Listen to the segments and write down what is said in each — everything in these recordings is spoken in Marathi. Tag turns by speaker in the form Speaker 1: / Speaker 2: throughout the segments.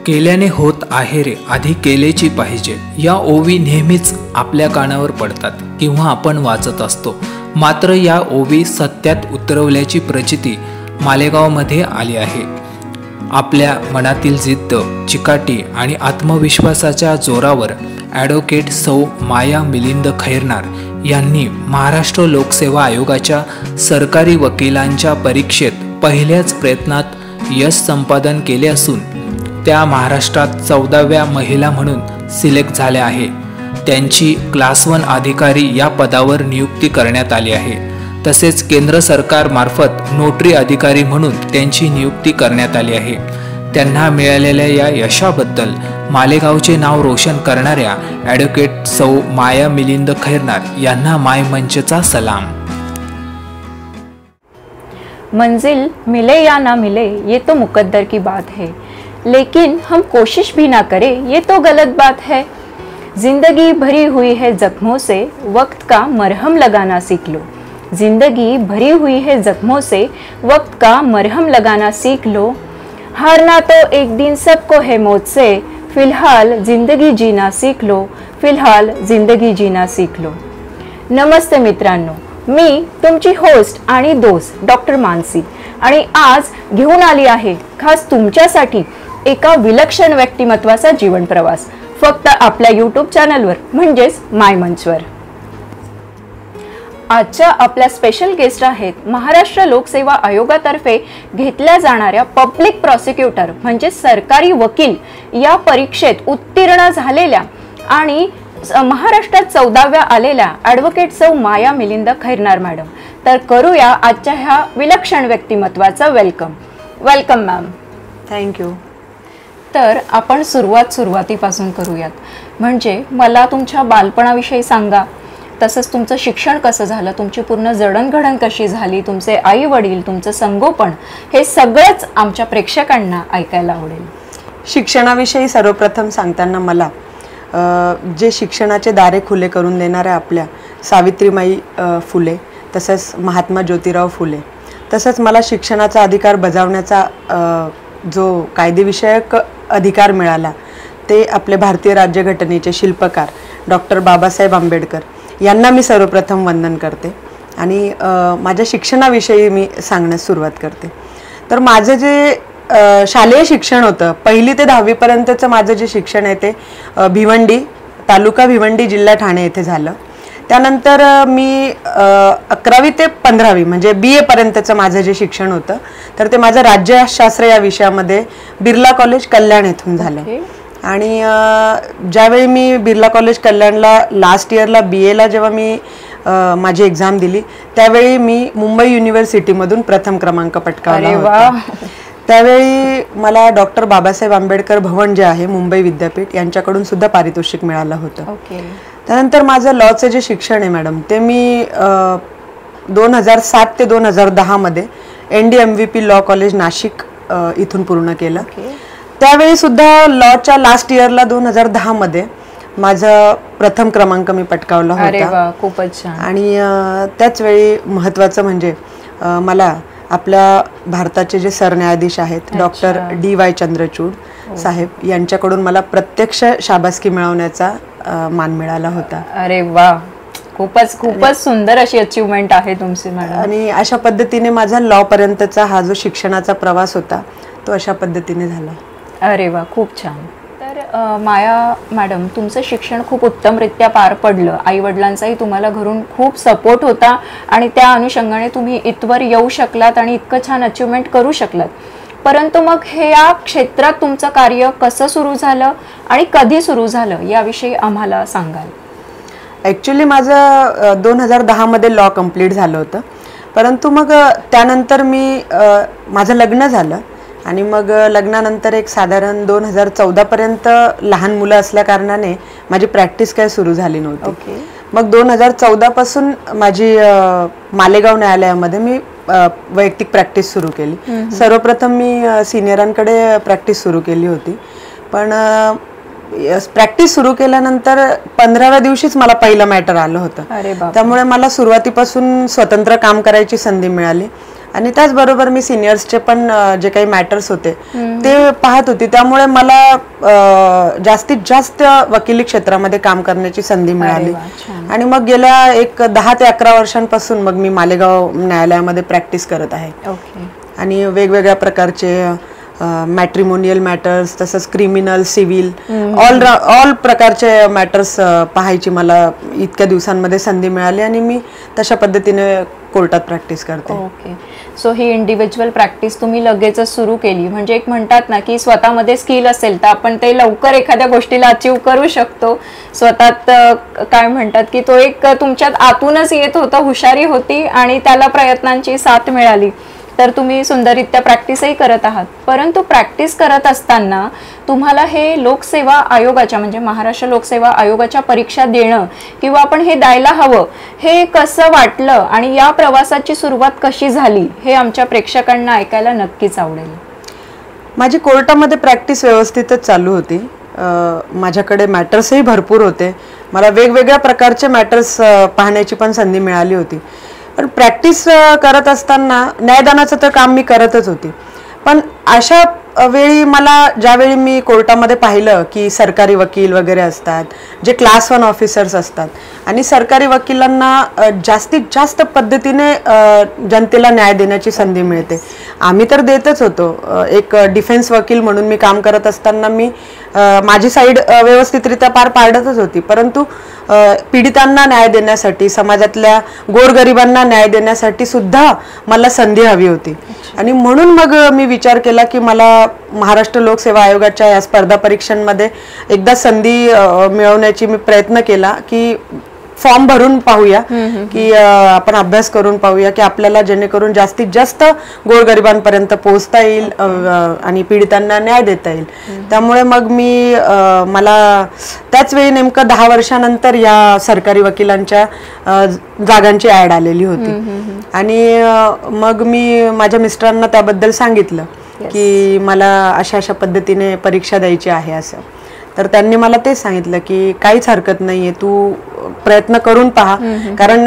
Speaker 1: केल्याने होत आहे रे, आधी केलेची पाहिजे. या ओवी नेहमीच आपल्या कानावर पडतात किंवा आपण वाचत असतो. मात्र या ओवी सत्यात उतरवल्याची प्रचिती मालेगावमध्ये आली आहे. आपल्या मनातील जिद्द, चिकाटी आणि आत्मविश्वासाच्या जोरावर ॲडव्होकेट सौ माया मिलिंद खैरनार यांनी महाराष्ट्र लोकसेवा आयोगाच्या सरकारी वकिलांच्या परीक्षेत पहिल्याच प्रयत्नात यश संपादन केले असून त्या महाराष्ट्रात 14व्या महिला म्हणून सिलेक्ट झाल्या आहे. त्यांची क्लास 1 अधिकारी या पदावर नियुक्ती करण्यात आली आहे. तसेच केंद्र सरकारमार्फत नोटरी अधिकारी म्हणून त्यांची नियुक्ती करण्यात आली आहे. त्यांना मिळालेल्या या यशाबद्दल मालेगावचे नाव रोशन करणाऱ्या ॲडव्होकेट सौ माया मिलिंद खैरनार यांना माय मंचचा सलाम.
Speaker 2: मंजिल मिले या ना मिले ये तो मुकद्दर की बात है, लेकिन हम कोशिश भी ना करें ये तो गलत बात है. जिंदगी भरी हुई है जख्मों से, वक्त का मरहम लगाना सीख लो. जिंदगी भरी हुई है जख्मों से, वक्त का मरहम लगाना सीख लो. हारना तो एक दिन सबको है मौत से, फिलहाल जिंदगी जीना सीख लो. फिलहाल जिंदगी जीना सीख लो. नमस्ते मित्रांनो, मी तुमची होस्ट आणि दोस्त डॉक्टर मानसी आणि आज घेऊन आली आहे खास तुमच्यासाठी एका विलक्षण व्यक्तिमत्वाचा जीवन प्रवास फक्त आपल्या YouTube चॅनलवर म्हणजेच माय मंचवर. आजच्या आपल्या स्पेशल गेस्ट आहेत महाराष्ट्र लोकसेवा आयोगातर्फे घेतल्या जाणाऱ्या पब्लिक प्रॉसिक्युटर म्हणजे सरकारी वकील या परीक्षेत उत्तीर्ण झालेल्या आणि महाराष्ट्रात 14व्या आलेल्या ॲडव्होकेट सौ माया मिलिंद खैरनार मॅडम. तर करूया आजच्या ह्या विलक्षण व्यक्तिमत्वाचा वेलकम. Welcome ma'am.
Speaker 3: थँक्यू.
Speaker 2: तर आपण सुरुवातीपासून करूयात. म्हणजे मला तुमच्या बालपणाविषयी सांगा, तसंच तुमचं शिक्षण कसं झालं, तुमची पूर्ण जडणघडण कशी झाली, तुमचे आई वडील, तुमचं संगोपन, हे सगळंच आमच्या प्रेक्षकांना ऐकायला आवडेल.
Speaker 3: शिक्षणाविषयी सर्वप्रथम सांगताना मला जे शिक्षणाचे दारे खुले करून देणाऱ्या आपल्या सावित्रीमाई फुले तसंच महात्मा ज्योतिराव फुले तसंच मला शिक्षणाचा अधिकार बजावण्याचा जो कायदेविषयक अधिकार मिळाला ते आपले भारतीय राज्यघटनेचे शिल्पकार डॉक्टर बाबासाहेब आंबेडकर यांना मी सर्वप्रथम वंदन करते आणि माझ्या शिक्षणाविषयी मी सांगण्यास सुरुवात करते. तर माझं जे शालेय शिक्षण होतं 1ली ते 10वी पर्यंतचं माझं जे शिक्षण आहे ते भिवंडी तालुका भिवंडी जिल्हा ठाणे येथे झालं. त्यानंतर मी 11वी ते 15वी म्हणजे BA पर्यंतचं माझं जे शिक्षण होतं तर ते माझं राज्यशास्त्र या विषयामध्ये बिर्ला कॉलेज कल्याण येथून झालं. आणि ज्यावेळी मी बिर्ला कॉलेज कल्याणला लास्ट इयरला BAला जेव्हा मी माझी एक्झाम दिली त्यावेळी मी मुंबई युनिव्हर्सिटीमधून प्रथम क्रमांक पटकावला होता. त्यावेळी मला डॉक्टर बाबासाहेब आंबेडकर भवन जे आहे मुंबई विद्यापीठ यांच्याकडून सुद्धा पारितोषिक मिळालं होतं. त्यानंतर माझं लॉचं जे शिक्षण आहे मॅडम ते मी 2007 ते 2010 मध्ये ND-MVP लॉ कॉलेज नाशिक इथून पूर्ण केलं. त्यावेळी सुद्धा लॉच्या लास्ट इयरला 2010 मध्ये माझा प्रथम क्रमांक मी पटकावला होता.
Speaker 2: खूपच छान.
Speaker 3: आणि त्याच वेळी महत्त्वाचं म्हणजे मला आपल्या भारताचे जे सरन्यायाधीश आहेत डॉक्टर DY चंद्रचूड साहेब यांच्याकडून मला प्रत्यक्ष शाबासकी मिळवण्याचा मान मिळाला होता.
Speaker 2: अरे वा, खूपच सुंदर अशी अचीवमेंट आहे तुमची मॅडम.
Speaker 3: आणि अशा पद्धतीने माझा लॉ पर्यंतचा हा जो शिक्षणाचा प्रवास होता तो अशा पद्धतीने झाला.
Speaker 2: अरे वा, खूप छान. तर माया मॅडम, तुमचं शिक्षण खूप उत्तमरित्या पार पडलं. आई वडिलांचाही तुम्हाला घरून खूप सपोर्ट होता आणि त्या अनुषंगाने तुम्ही इथवर येऊ शकलात आणि इतकं छान अचीवमेंट करू शकलात. परंतु मग हे या क्षेत्रात तुमचं कार्य कसं सुरू झालं आणि कधी सुरू झालं याविषयी आम्हाला सांगाल.
Speaker 3: ॲक्च्युली माझं 2010 मध्ये लॉ कम्प्लीट झालं होतं. परंतु मग त्यानंतर माझं लग्न झालं आणि मग लग्नानंतर एक साधारण 2014 पर्यंत लहान मुलं असल्या कारणाने माझी प्रॅक्टिस काय सुरू झाली नव्हती. मग 2014 पासून माझी मालेगाव न्यायालयामध्ये मी वैयक्तिक प्रॅक्टिस सुरू केली. सर्वप्रथम मी सिनियरांकडे प्रॅक्टिस सुरू केली होती. पण प्रॅक्टिस सुरू केल्यानंतर 15व्या दिवशीच मला पहिलं मॅटर आलं होतं. त्यामुळे मला सुरुवातीपासून स्वतंत्र काम करायची संधी मिळाली आणि त्याचबरोबर मी सिनियर्सचे पण जे काही मॅटर्स होते ते पाहत होती. त्यामुळे मला जास्तीत जास्त वकिली क्षेत्रामध्ये काम करण्याची संधी मिळाली. आणि मग गेल्या एक 10 ते 11 वर्षांपासून मग मी मालेगाव न्यायालयामध्ये प्रॅक्टिस करत आहे. आणि वेगवेगळ्या प्रकारचे मॅट्रिमोनियल मॅटर्स, तसंच क्रिमिनल, सिव्हिल, ऑल प्रकारचे मॅटर्स पाहायची मला इतक्या दिवसांमध्ये संधी मिळाली आणि मी तशा पद्धतीने कोर्टात प्रॅक्टिस करते.
Speaker 2: ओके. सो ही इंडिव्हिज्युअल प्रॅक्टिस तुम्ही लगेचच सुरू केली. म्हणजे एक म्हणतात ना की स्वतःमध्ये स्किल असेल तर आपण ते लवकर एखाद्या गोष्टीला अचीव करू शकतो. स्वतःत काय म्हणतात की तो एक तुमच्यात आतूनच येत होतं, हुशारी होती आणि त्याला प्रयत्नांची साथ मिळाली, तर तुम्ही सुंदररित्या प्रॅक्टिसही करत आहात. परंतु प्रॅक्टिस करत असताना तुम्हाला हे लोकसेवा आयोगाच्या म्हणजे महाराष्ट्र लोकसेवा आयोगाच्या परीक्षा देणं किंवा आपण हे द्यायला हवं हे कसं वाटलं आणि या प्रवासाची सुरुवात कशी झाली हे आमच्या प्रेक्षकांना ऐकायला नक्कीच आवडेल.
Speaker 3: माझी कोर्टामध्ये प्रॅक्टिस व्यवस्थितच चालू होती. माझ्याकडे मॅटर्सही भरपूर होते. मला वेगवेगळ्या प्रकारचे मॅटर्स पाहण्याची पण संधी मिळाली होती. पण प्रॅक्टिस करत असताना न्यायदानाचं तर काम मी करतच होती. पण अशा वेळी मला ज्यावेळी मी कोर्टामध्ये पाहिलं की सरकारी वकील वगैरे असतात, जे क्लास 1 ऑफिसर्स असतात आणि सरकारी वकिलांना जास्तीत जास्त पद्धतीने जनतेला न्याय देण्याची संधी मिळते. आम्ही तर देतच होतो. एक डिफेन्स वकील म्हणून मी काम करत असताना मी माझी साईड व्यवस्थितरित्या पार पाडतच होती. परंतु पीडितांना न्याय देण्यासाठी, समाजातल्या गोरगरिबांना न्याय देण्यासाठी सुद्धा मला संधी हवी होती. आणि म्हणून मग मी विचार केला की मला महाराष्ट्र लोकसेवा आयोगाच्या या स्पर्धा परीक्षांमध्ये एकदा संधी मिळवण्याची मी प्रयत्न केला की फॉर्म भरून पाहूया की आपण अभ्यास करून पाहूया की आपल्याला जेणेकरून जास्तीत जास्त गोरगरिबांपर्यंत पोहोचता येईल आणि पीडितांना न्याय देता येईल. त्यामुळे मग मला त्याच वेळी नेमकं 10 वर्षानंतर या सरकारी वकिलांच्या जागांची ऍड आलेली होती. आणि मग मी माझ्या मिस्टरांना त्याबद्दल सांगितलं की मला अशा पद्धतीने परीक्षा द्यायची आहे असं. तर त्यांनी मला तेच सांगितलं की काहीच हरकत नाहीये, तू प्रयत्न करून पहा. कारण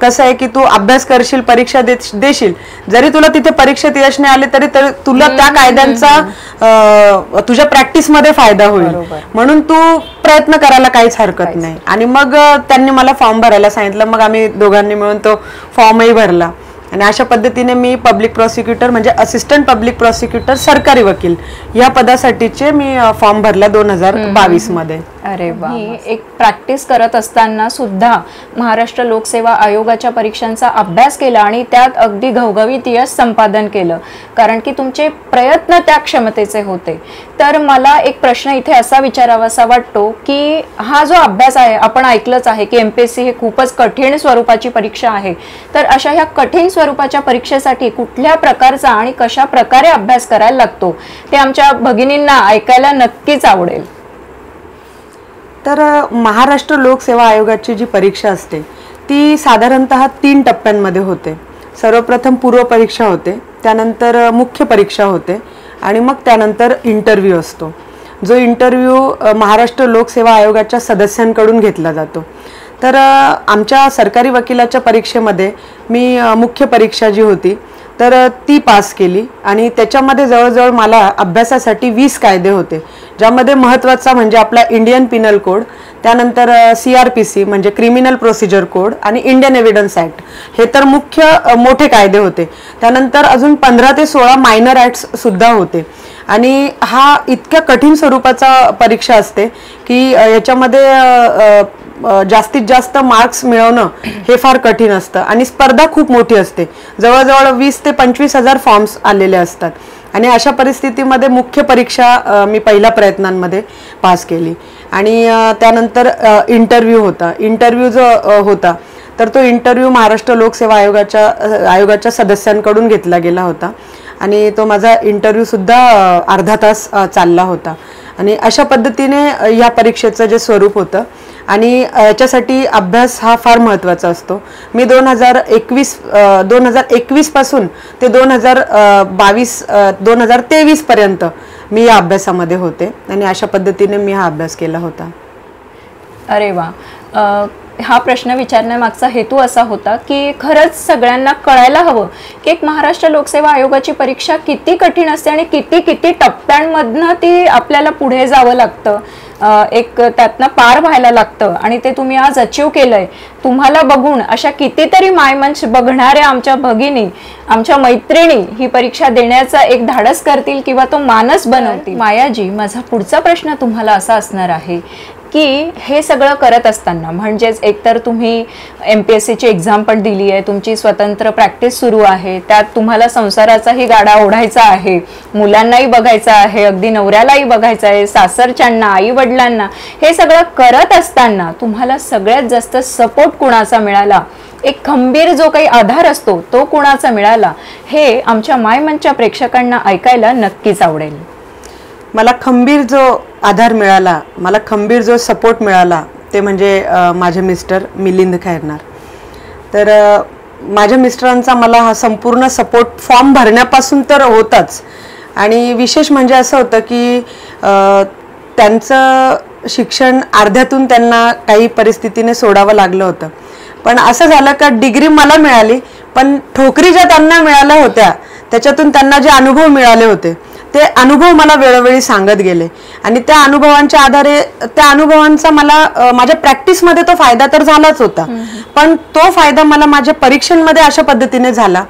Speaker 3: कसं आहे की तू अभ्यास करशील, परीक्षा देशील, जरी तुला तिथे परीक्षेत यश नाही आले तरी तुला त्या कायद्यांचा तुझ्या प्रॅक्टिस मध्ये फायदा होईल. म्हणून तू प्रयत्न करायला काहीच हरकत नाही. आणि मग त्यांनी मला फॉर्म भरायला सांगितलं. मग आम्ही दोघांनी मिळून तो फॉर्मही भरला. आणि अशा पद्धतीने मी पब्लिक प्रॉसिक्युटर म्हणजे असिस्टंट पब्लिक प्रॉसिक्युटर सरकारी वकील या पदासाठीचे मी फॉर्म भरला 2022 मध्ये.
Speaker 2: अरे वा. एक प्रॅक्टिस करत असताना सुद्धा महाराष्ट्र लोकसेवा आयोगाच्या परीक्षांचा अभ्यास केला आणि त्यात अगदी घवघवीत यश संपादन केलं, कारण की तुमचे प्रयत्न त्या क्षमतेचे होते. तर मला एक प्रश्न इथे असा विचारावासा वाटतो की हा जो अभ्यास आहे, आपण ऐकलंच आहे की MPSC हे खूपच कठीण स्वरूपाची परीक्षा आहे. तर अशा ह्या कठीण स्वरूपाच्या परीक्षेसाठी कुठल्या प्रकारचा आणि कशा प्रकारे अभ्यास करायला लागतो ते आमच्या भगिनींना ऐकायला नक्कीच आवडेल.
Speaker 3: तर महाराष्ट्र लोकसेवा आयोगाची जी परीक्षा असते ती साधारणतः 3 टप्प्यांमध्ये होते. सर्वप्रथम पूर्व परीक्षा होते, त्यानंतर मुख्य परीक्षा होते आणि मग त्यानंतर इंटरव्ह्यू असतो. जो इंटरव्ह्यू महाराष्ट्र लोकसेवा आयोगाच्या सदस्यांकडून घेतला जातो. तर आमच्या सरकारी वकिलाच्या परीक्षेमध्ये मी मुख्य परीक्षा जी होती तर ती पास केली. आणि त्याच्यामध्ये जवळजवळ मला अभ्यासासाठी 20 कायदे होते, ज्यामध्ये महत्त्वाचा म्हणजे आपला इंडियन पिनल कोड, त्यानंतर CRPC म्हणजे क्रिमिनल प्रोसिजर कोड आणि इंडियन एव्हिडन्स ॲक्ट, हे तर मुख्य मोठे कायदे होते. त्यानंतर अजून 15 ते 16 मायनर ॲक्ट्स सुद्धा होते. आणि हा इतक्या कठीण स्वरूपाचा परीक्षा असते की याच्यामध्ये जास्तीत जास्त मार्क्स मिळवणं हे फार कठीण असतं आणि स्पर्धा खूप मोठी असते. जवळजवळ 20 ते 25 हजार फॉर्म्स आलेले असतात. आणि अशा परिस्थितीमध्ये मुख्य परीक्षा मी पहिल्या प्रयत्नांमध्ये पास केली. आणि त्यानंतर इंटरव्ह्यू होता. इंटरव्ह्यू जो होता तर तो इंटरव्ह्यू महाराष्ट्र लोकसेवा आयोगाच्या सदस्यांकडून घेतला गेला होता. आणि तो माझा इंटरव्ह्यू सुद्धा अर्धा तास चालला होता. आणि अशा पद्धतीने या परीक्षेचं जे स्वरूप होतं आणि याच्यासाठी अभ्यास हा फार महत्त्वाचा असतो. मी 2021 पासून ते 2023 पर्यंत मी या अभ्यासामध्ये होते आणि अशा पद्धतीने मी हा अभ्यास केला होता.
Speaker 2: अरे वा. हा प्रश्न विचारण्यामागचा हेतू असा होता की खरंच सगळ्यांना कळायला हवं की एक महाराष्ट्र लोकसेवा आयोगाची परीक्षा किती कठीण असते आणि किती किती टप्प्यांमधनं ती आपल्याला पुढे जावं लागतं, एक त्यातनं पार व्हायला लागतं आणि ते तुम्ही आज अचीव केलंय. तुम्हाला बघून अशा कितीतरी मायमंच बघणाऱ्या आमच्या भगिनी, आमच्या मैत्रिणी ही परीक्षा देण्याचा एक धाडस करतील किंवा तो मानस बनवतील. मायाजी, माझा पुढचा प्रश्न तुम्हाला असा असणार आहे की हे सगळं करत असताना, म्हणजेच एकतर तुम्ही MPSCची एक्झाम पण दिली आहे, तुमची स्वतंत्र प्रॅक्टिस सुरू आहे, त्यात तुम्हाला संसाराचाही गाडा ओढायचा आहे, मुलांनाही बघायचं आहे, अगदी नवऱ्यालाही बघायचं आहे, सासरच्यांना, आई वडिलांना, हे सगळं करत असताना तुम्हाला सगळ्यात जास्त सपोर्ट कुणाचा मिळाला, एक खंबीर जो काही आधार असतो तो कुणाचा मिळाला, हे आमच्या मायमनच्या प्रेक्षकांना ऐकायला नक्कीच आवडेल.
Speaker 3: मला खंबीर जो आधार मिळाला, मला खंबीर जो सपोर्ट मिळाला ते म्हणजे माझे मिस्टर मिलिंद खैरनार. तर माझ्या मिस्टरांचा मला हा संपूर्ण सपोर्ट फॉर्म भरण्यापासून तर होताच, आणि विशेष म्हणजे असं होतं की त्यांचं शिक्षण अर्ध्यातून त्यांना काही परिस्थितीने सोडावं लागलं होतं. पण असं झालं का डिग्री मला मिळाली, पण ठोकरी ज्या त्यांना मिळाल्या होत्या त्याच्यातून त्यांना जे अनुभव मिळाले होते ते अनुभव मला वेळोवेळी सांगत गेले, आणि त्या अनुभवांच्या आधारे, त्या अनुभवांचा मला माझ्या प्रॅक्टिसमध्ये तो फायदा तर झालाच होता, पण तो फायदा मला माझ्या परीक्षांमध्ये अशा पद्धतीने झाला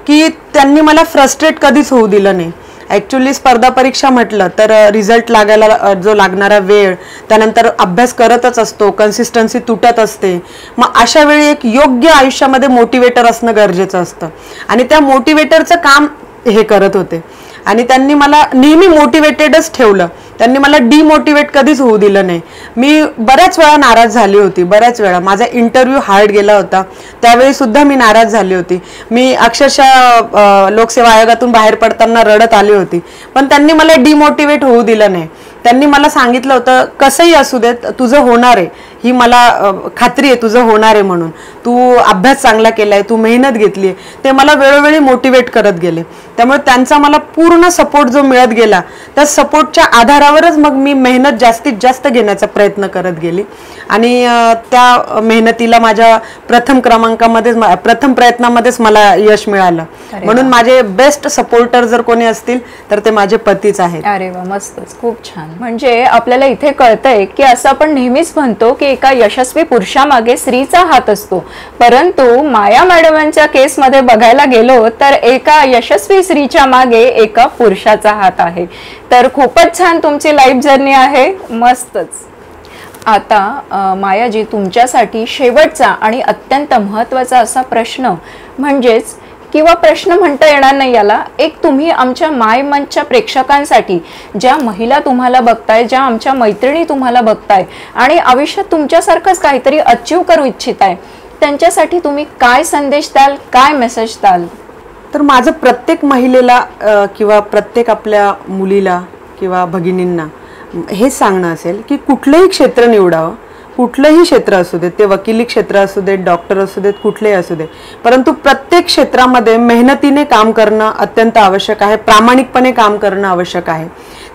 Speaker 3: की त्यांनी मला फ्रस्ट्रेट कधीच होऊ दिलं नाही. ॲक्च्युली स्पर्धा परीक्षा म्हटलं तर रिझल्ट लागायला जो लागणारा वेळ, त्यानंतर अभ्यास करतच असतो, कन्सिस्टन्सी तुटत असते. मग अशा वेळी एक योग्य आयुष्यामध्ये मोटिवेटर असणं गरजेचं असतं, आणि त्या मोटिवेटरचं काम हे करत होते, आणि त्यांनी मला नेहमी मोटिवेटेडच ठेवलं. त्यांनी मला डिमोटिवेट कधीच होऊ दिलं नाही. मी बऱ्याच वेळा नाराज झाली होती, बऱ्याच वेळा माझा इंटरव्ह्यू हार्ड गेला होता, त्यावेळी सुद्धा मी नाराज झाली होती. मी अक्षरशः लोकसेवा आयोगातून बाहेर पडताना रडत आली होती, पण त्यांनी मला डिमोटिवेट होऊ दिलं नाही. त्यांनी मला सांगितलं होतं कसंही असू देत तुझं होणार आहे, ही मला खात्री आहे तुझं होणार आहे म्हणून, तू अभ्यास चांगला केलाय, तू मेहनत घेतली, ते मला वेळोवेळी मोटिवेट करत गेले. त्यामुळे त्यांचा मला पूर्ण सपोर्ट जो मिळत गेला त्या सपोर्टच्या आधारावरच मग मी मेहनत जास्तीत जास्त घेण्याचा प्रयत्न करत गेली, आणि त्या मेहनतीला माझ्या प्रथम प्रयत्नामध्येच मला यश मिळालं. म्हणून माझे बेस्ट सपोर्टर जर कोणी असतील तर ते माझे पतीच आहेत.
Speaker 2: अरे वा, मस्तच, खूप छान. म्हणजे आपल्याला इथे कळतंय की असं आपण नेहमीच म्हणतो की एका यशस्वी पुरुषामागे स्त्रीचा हात असतो, परंतु माया मॅडमांच्या केसमध्ये बघायला गेलो तर एका यशस्वी स्त्रीच्या मागे एका पुरुषाचा हात आहे. तर खूपच छान तुमची लाईफ जर्नी आहे, मस्तच. आता मायाजी, तुमच्यासाठी शेवटचा आणि अत्यंत महत्त्वाचा असा प्रश्न, म्हणजेच किंवा प्रश्न म्हणता येणार नाही याला, एक तुम्ही आमच्या माय मंचच्या प्रेक्षकांसाठी, ज्या महिला तुम्हाला बघताय, ज्या आमच्या मैत्रिणी तुम्हाला बघताय आणि आयुष्यात तुमच्यासारखंच काहीतरी अचीव करू इच्छिताय, त्यांच्यासाठी तुम्ही काय संदेश द्याल, काय मेसेज द्याल?
Speaker 3: तर माझं प्रत्येक महिलेला किंवा प्रत्येक आपल्या मुलीला किंवा भगिनींना हेच सांगणं असेल की कुठलंही क्षेत्र निवडावं, कुठलंही क्षेत्र असू देत, ते वकिली क्षेत्र असू देत, डॉक्टर असू देत, कुठलेही असू दे, परंतु प्रत्येक क्षेत्रामध्ये मेहनतीने काम करणं अत्यंत आवश्यक आहे, प्रामाणिकपणे काम करणं आवश्यक आहे.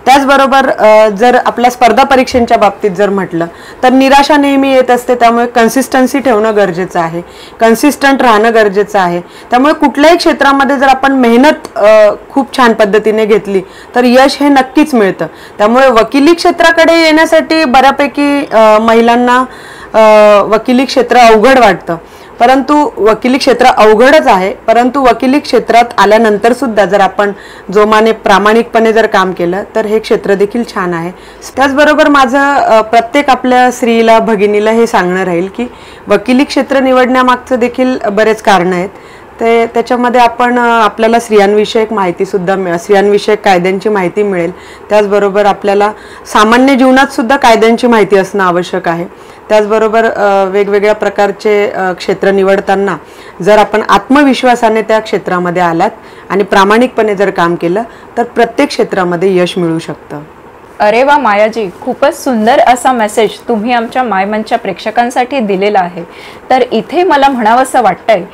Speaker 3: त्याचबरोबर जर आपल्या स्पर्धा परीक्षांच्या बाबतीत जर म्हटलं तर निराशा नेहमी येत असते, त्यामुळे कन्सिस्टन्सी ठेवणं गरजेचं आहे, कन्सिस्टंट राहणं गरजेचं आहे. त्यामुळे कुठल्याही क्षेत्रामध्ये जर आपण मेहनत खूप छान पद्धतीने घेतली तर यश हे नक्कीच मिळतं. त्यामुळे वकिली क्षेत्राकडे येण्यासाठी बऱ्यापैकी महिलांना वकिली क्षेत्र अवघड वाटतं, परंतु वकिली क्षेत्र अवघडच आहे, परंतु वकिली क्षेत्रात आल्यानंतर सुद्धा जर आपण जोमाने प्रामाणिकपणे जर काम केलं तर हे क्षेत्र देखील छान आहे. त्याचबरोबर माझं प्रत्येक आपल्या स्त्रीला, भगिनीला हे सांगणं राहील की वकिली क्षेत्र निवडण्यामागचं देखील बरेच कारणं आहेत. त्याच्यामध्ये आपल्याला स्त्रियांविषयक माहितीसुद्धा, स्त्रियांविषयक कायद्यांची माहिती मिळेल. त्याचबरोबर आपल्याला सामान्य जीवनात सुद्धा कायद्यांची माहिती असणं आवश्यक आहे. त्याचबरोबर वेगवेगळ्या प्रकारचे क्षेत्र निवडताना जर आपण आत्मविश्वासाने त्या क्षेत्रामध्ये आलात आणि प्रामाणिकपणे जर काम केलं तर प्रत्येक क्षेत्रामध्ये यश मिळू शकतं.
Speaker 2: अरे वा मायाजी, खूपच सुंदर असा मेसेज तुम्ही आमच्या मायमनच्या प्रेक्षकांसाठी दिलेला आहे. तर इथे मला म्हणावंसं वाटतंय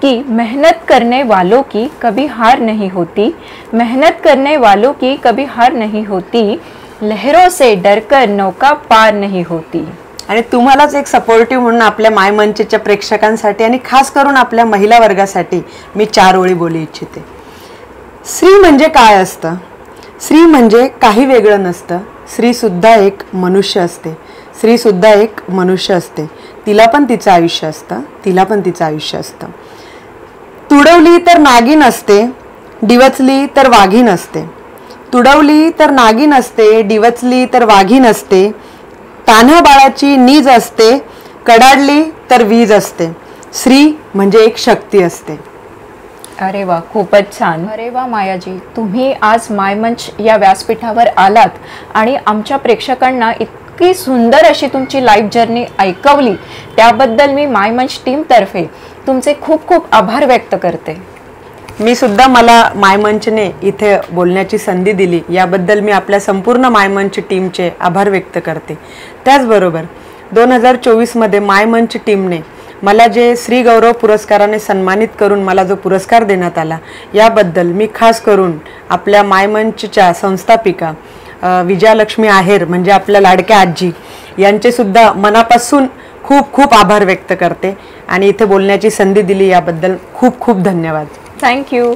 Speaker 2: कि मेहनत करने वालों की कभी हार नहीं होती, मेहनत करने वालों की कभी हार नहीं होती, लहरों से डरकर नौका पार नहीं होती.
Speaker 3: आणि तुम्हालाच एक सपोर्टिव्ह म्हणून आपल्या माय मंचच्या प्रेक्षकांसाठी आणि खास करून आपल्या महिला वर्गासाठी मी 4 ओळी बोलू इच्छिते. स्त्री म्हणजे काय असतं? स्त्री म्हणजे काही वेगळं नसतं. स्त्री सुद्धा एक मनुष्य असते. स्त्री सुद्धा एक मनुष्य असते. तिला पण तिचं आयुष्य असतं. तिला पण तिचं आयुष्य असतं. तुडवली तर नागिन असते, डिवचली तर वाघीण असते. तुडवली तर नागिन असते, डिवचली तर वाघीण असते. तान्ह्या बाळाची नीज असते, कडाडली तर वीज असते. स्त्री म्हणजे एक शक्ती असते.
Speaker 2: अरे वा, खूपच छान. अरे वा मायाजी, तुम्ही आज मायमंच या व्यासपीठावर आलात आणि आमच्या प्रेक्षकांना इतकी सुंदर अशी तुमची लाईफ जर्नी ऐकवली, त्याबद्दल मी मायमंच टीमतर्फे तुमचे खूप खूप आभार व्यक्त करते.
Speaker 3: मी सुद्धा मला मायमंचने इथे बोलण्याची संधी दिली याबद्दल मी आपल्या संपूर्ण मायमंच टीमचे आभार व्यक्त करते. त्याचबरोबर 2024 मध्ये मायमंच टीमने मला जे श्री गौरव पुरस्काराने सन्मानित करून मला जो पुरस्कार देण्यात आला याबद्दल मी खास करून आपल्या मायमंचच्या संस्थापिका विजयालक्ष्मी आहेर म्हणजे आपल्या लाडक्या आजी यांचे सुद्धा मनापासून खूप खूप आभार व्यक्त करते आणि इथे बोलण्याची संधी दिली याबद्दल खूप खूप धन्यवाद.
Speaker 2: थँक्यू.